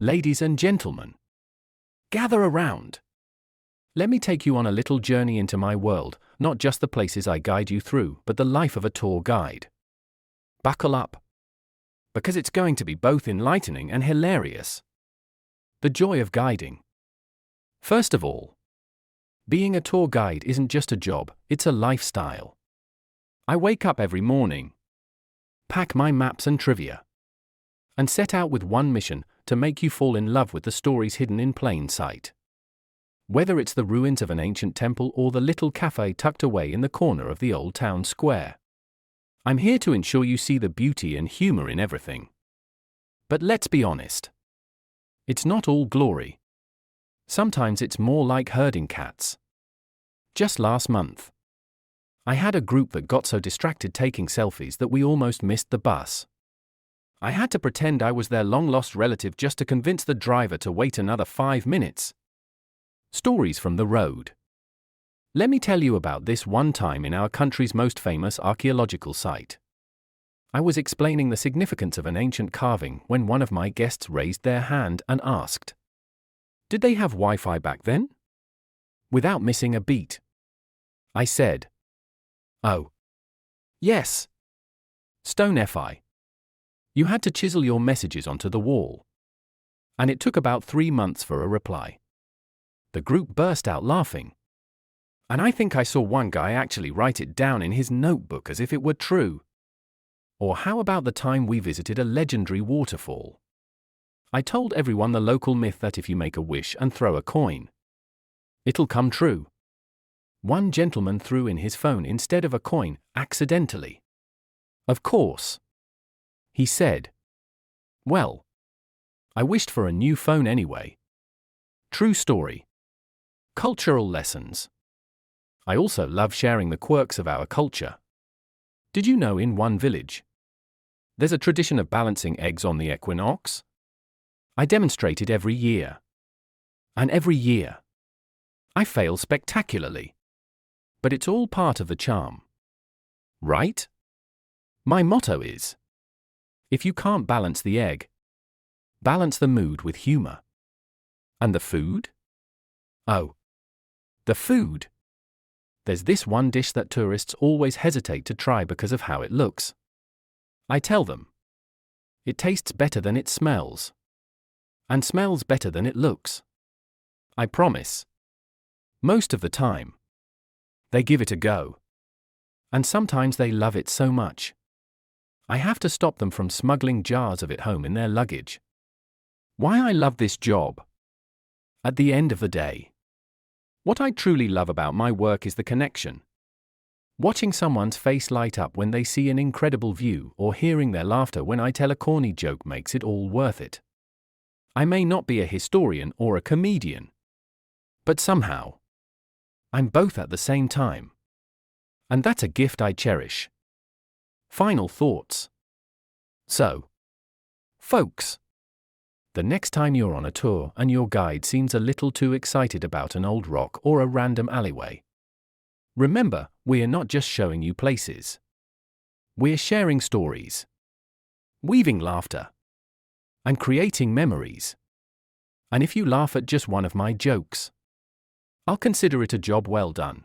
Ladies and gentlemen, gather around. Let me take you on a little journey into my world, not just the places I guide you through, but the life of a tour guide. Buckle up, because it's going to be both enlightening and hilarious. The joy of guiding. First of all, being a tour guide isn't just a job, it's a lifestyle. I wake up every morning, pack my maps and trivia, and set out with one mission: to make you fall in love with the stories hidden in plain sight. Whether it's the ruins of an ancient temple or the little cafe tucked away in the corner of the old town square, I'm here to ensure you see the beauty and humor in everything. But let's be honest, it's not all glory. Sometimes it's more like herding cats. Just last month, I had a group that got so distracted taking selfies that we almost missed the bus. I had to pretend I was their long-lost relative just to convince the driver to wait another 5 minutes. Stories from the road. Let me tell you about this one time in our country's most famous archaeological site. I was explaining the significance of an ancient carving when one of my guests raised their hand and asked, "Did they have Wi-Fi back then?" Without missing a beat, I said, "Oh, yes. Stone FI. You had to chisel your messages onto the wall. And it took about 3 months for a reply." The group burst out laughing. And I think I saw one guy actually write it down in his notebook as if it were true. Or how about the time we visited a legendary waterfall? I told everyone the local myth that if you make a wish and throw a coin, it'll come true. One gentleman threw in his phone instead of a coin, accidentally. Of course. He said, "Well, I wished for a new phone anyway." True story. Cultural lessons. I also love sharing the quirks of our culture. Did you know in one village, there's a tradition of balancing eggs on the equinox? I demonstrate it every year. And every year, I fail spectacularly. But it's all part of the charm. Right? My motto is, if you can't balance the egg, balance the mood with humor. And the food? Oh, the food. There's this one dish that tourists always hesitate to try because of how it looks. I tell them, it tastes better than it smells. And smells better than it looks. I promise. Most of the time, they give it a go. And sometimes they love it so much, I have to stop them from smuggling jars of it home in their luggage. Why I love this job? At the end of the day, what I truly love about my work is the connection. Watching someone's face light up when they see an incredible view or hearing their laughter when I tell a corny joke makes it all worth it. I may not be a historian or a comedian, but somehow, I'm both at the same time. And that's a gift I cherish. Final thoughts. So, folks, the next time you're on a tour and your guide seems a little too excited about an old rock or a random alleyway, remember, we're not just showing you places. We're sharing stories, weaving laughter, and creating memories. And if you laugh at just one of my jokes, I'll consider it a job well done.